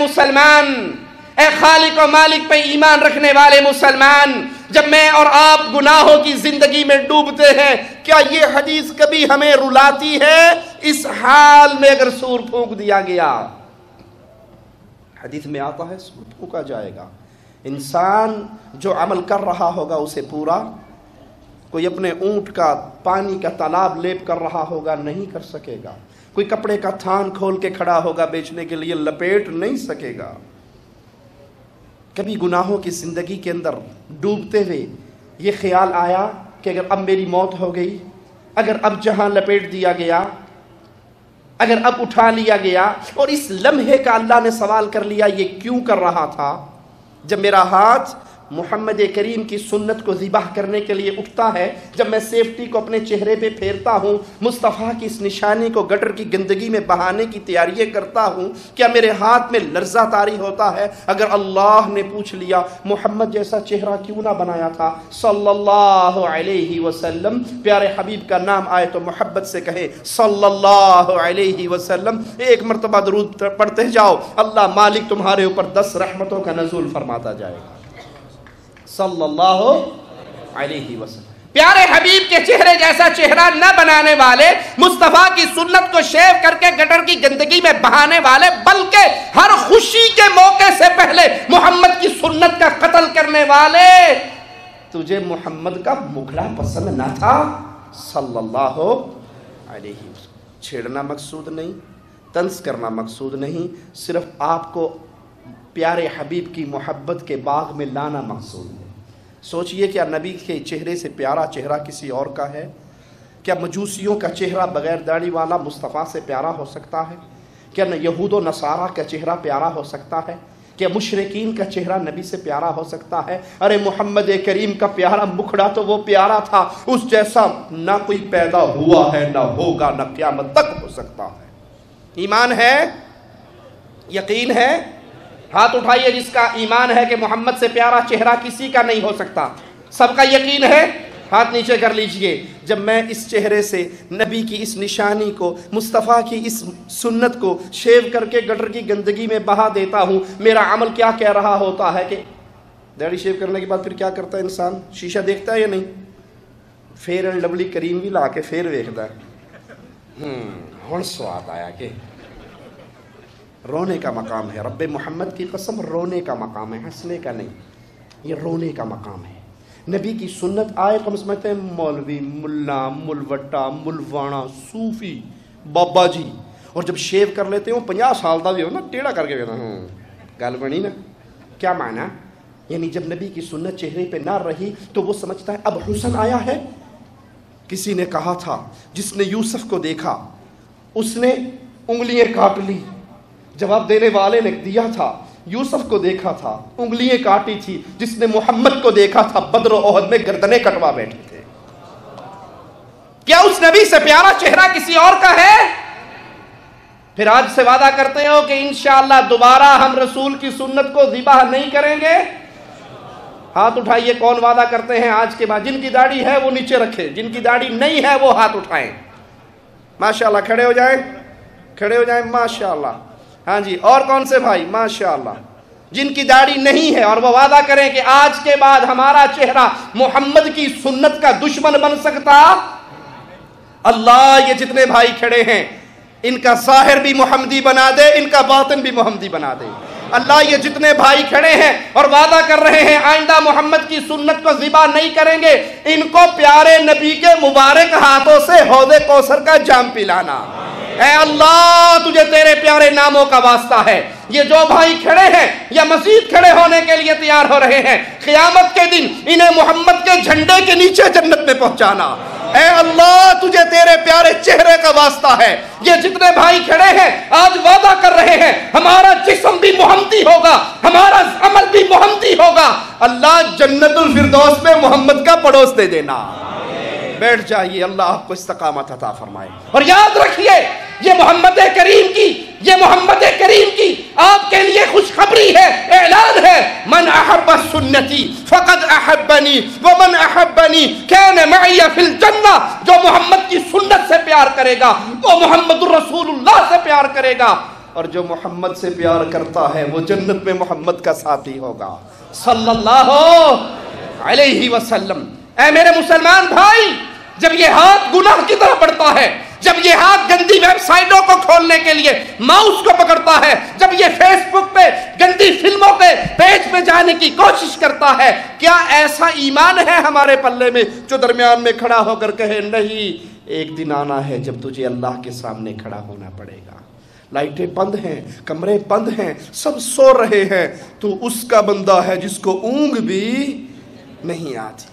مسلمان، اے خالق و مالک پہ ایمان رکھنے والے مسلمان، جب میں اور آپ گناہوں کی زندگی میں ڈوبتے ہیں، کیا یہ حدیث کبھی ہمیں رلاتی ہے؟ اس حال میں اگر سور پھونک دیا گیا، حدیث میں آتا ہے سور پھونکا جائے گا، انسان جو عمل کر رہا ہوگا اسے پورا، کوئی اپنے اونٹ کا پانی کا تالاب لیپ کر رہا ہوگا نہیں کر سکے گا، کوئی کپڑے کا تھان کھول کے کھڑا ہوگا بیچنے کے لیے لپیٹ نہیں سکے گا۔ کبھی گناہوں کی زندگی کے اندر ڈوبتے ہوئے یہ خیال آیا کہ اگر اب میری موت ہو گئی، اگر اب جہاں لپیٹ دیا گیا، اگر اب اٹھا لیا گیا، اور اس لمحے کا اللہ نے سوال کر لیا یہ کیوں کر رہا تھا؟ جب میرا ہاتھ محمد کریم کی سنت کو ذبح کرنے کے لیے اٹھتا ہے، جب میں سیفٹی کو اپنے چہرے پہ پھیرتا ہوں، مصطفیٰ کی اس نشانی کو گٹر کی گندگی میں بہانے کی تیاریاں کرتا ہوں، کیا میرے ہاتھ میں لرزہ طاری ہوتا ہے؟ اگر اللہ نے پوچھ لیا محمد جیسا چہرہ کیوں نہ بنایا تھا صلی اللہ علیہ وسلم، پیارے حبیب کا نام آئے تو محبت سے کہیں صلی اللہ علیہ وسلم، ایک مرتبہ درود پڑھتے جاؤ، اللہ مالک تمہارے اوپر 10 رحمتوں کا نزول فرماتا جائے گا صلی اللہ علیہ وسلم۔ پیارے حبیب کے چہرے جیسا چہرہ نہ بنانے والے، مصطفیٰ کی سنت کو شیو کر کے گٹر کی گندگی میں بہانے والے، بلکہ ہر خوشی کے موقع سے پہلے محمد کی سنت کا قتل کرنے والے، تجھے محمد کا مکھڑا پسند نہ تھا صلی اللہ علیہ وسلم۔ چھیڑنا مقصود نہیں، طنز کرنا مقصود نہیں، صرف آپ کو پیارے حبیب کی محبت کے باغ میں لانا مقصود ہے۔ سوچئے کیا نبی کے چہرے سے پیارا چہرہ کسی اور کا ہے؟ کیا مجوسیوں کا چہرہ بغیر داڑھی والا مصطفیٰ سے پیارا ہو سکتا ہے؟ کیا یہود و نصارہ کا چہرہ پیارا ہو سکتا ہے؟ کیا مشرکین کا چہرہ نبی سے پیارا ہو سکتا ہے؟ ارے محمد کریم کا پیارا مکھڑا تو وہ پیارا تھا، اس جیسا نہ کوئی پیدا ہوا ہے، نہ ہوگا، نہ قیامت تک ہو سکتا ہے۔ ایمان ہے؟ یقین ہے؟ ہاتھ اٹھائیے جس کا ایمان ہے کہ محمد سے پیارا چہرہ کسی کا نہیں ہو سکتا۔ سب کا یقین ہے؟ ہاتھ نیچے کر لیجئے۔ جب میں اس چہرے سے نبی کی اس نشانی کو، مصطفیٰ کی اس سنت کو شیو کر کے گٹر کی گندگی میں بہا دیتا ہوں، میرا عمل کیا کہہ رہا ہوتا ہے کہ داڑھی شیو کرنے کے بعد پھر کیا کرتا ہے انسان؟ شیشہ دیکھتا ہے یا نہیں؟ فیئر اینڈ لولی کریم بھی لا کے پھر ویکھدا ہے، ہن سواد آیا کہ رونے کا مقام ہے۔ رب محمد کی قسم رونے کا مقام ہے، ہنسنے کا نہیں، یہ رونے کا مقام ہے۔ نبی کی سنت آئے تو ہم سمجھتے ہیں مولوی، ملا، ملوٹا، ملوانا، صوفی، بابا جی، اور جب شیو کر لیتے ہیں وہ 50 سال دا بھی ہو نا ٹیڑھا کر کے کہتا گل بنی نا، کیا معنی؟ یعنی جب نبی کی سنت چہرے پہ نہ رہی تو وہ سمجھتا ہے اب حسن آیا ہے۔ کسی نے کہا تھا جس نے یوسف کو دیکھا اس نے انگلیاں کاٹ لی، جواب دینے والے نے دیا تھا یوسف کو دیکھا تھا انگلیاں کاٹی تھی، جس نے محمد کو دیکھا تھا بدر و احد میں گردنیں کٹوا بیٹھے تھے۔ کیا اس نبی سے پیارا چہرہ کسی اور کا ہے؟ پھر آج سے وعدہ کرتے ہو کہ انشاءاللہ دوبارہ ہم رسول کی سنت کو ذبح نہیں کریں گے؟ ہاتھ اٹھائیے کون وعدہ کرتے ہیں آج کے بعد؟ جن کی داڑھی ہے وہ نیچے رکھے، جن کی داڑھی نہیں ہے وہ ہاتھ اٹھائیں۔ ماشاءاللہ کھڑے ہو جائیں، کھڑے ہو جائیں، ماشاءاللہ۔ ہاں جی، اور کون سے بھائی؟ ماشاءاللہ جن کی داڑھی نہیں ہے اور وہ وعدہ کریں کہ آج کے بعد ہمارا چہرہ محمد کی سنت کا دشمن بن سکتا۔ اللہ یہ جتنے بھائی کھڑے ہیں ان کا ظاہر بھی محمدی بنا دے، ان کا باطن بھی محمدی بنا دے۔ اللہ یہ جتنے بھائی کھڑے ہیں اور وعدہ کر رہے ہیں آئندہ محمد کی سنت کو ذبح نہیں کریں گے، ان کو پیارے نبی کے مبارک ہاتھوں سے حوض کوثر کا جام پلانا۔ اے اللہ تجھے تیرے پیارے ناموں کا واسطہ ہے، یہ جو بھائی کھڑے ہیں یا مزید کھڑے ہونے کے لیے تیار ہو رہے ہیں، قیامت کے دن انہیں محمد کے جھنڈے کے نیچے جنت میں پہنچانا۔ اے اللہ تجھے تیرے پیارے چہرے کا واسطہ ہے، یہ جتنے بھائی کھڑے ہیں آج وعدہ کر رہے ہیں ہمارا جسم بھی محمدی ہوگا، ہمارا عمل بھی محمدی ہوگا، اللہ جنت الفردوس میں محمد کا پڑوس دے دینا۔ بیٹھ جائیے، اللہ آپ کو استقامت عطا فرمائے۔ اور یاد رکھیے یہ محمد کریم کی آپ کے لیے خوشخبری ہے، اعلان ہے، من احب سنتی فقد احبنی ومن احبنی کان معی فی الجنہ۔ جو محمد کی سنت سے پیار کرے گا وہ محمد الرسول اللہ سے پیار کرے گا، اور جو محمد سے پیار کرتا ہے وہ جنت میں محمد کا ساتھی ہوگا صلی اللہ علیہ وسلم۔ اے میرے مسلمان بھائی، جب یہ ہاتھ گناہ کی طرف بڑھتا ہے، جب یہ ہاتھ گندی ویب سائٹوں کو کھولنے کے لیے ماؤس کو پکڑتا ہے، جب یہ فیس بک پہ گندی فلموں پہ پیج پہ جانے کی کوشش کرتا ہے، کیا ایسا ایمان ہے ہمارے پلے میں جو درمیان میں کھڑا ہو کر کہے نہیں ایک دن آنا ہے جب تجھے اللہ کے سامنے کھڑا ہونا پڑے گا، لائٹیں بند ہیں، کمرے بند ہیں، سب سو رہے ہیں، تو اس کا بندہ ہے جس کو اونگ بھی نہیں آتی۔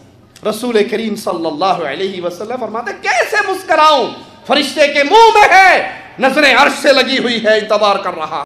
رسول کریم صلی اللہ علیہ وسلم فرماتے کیسے مسکراؤں، فرشتے کے منہ میں ہے، نظریں عرش سے لگی ہوئی ہے، اعتبار کر رہا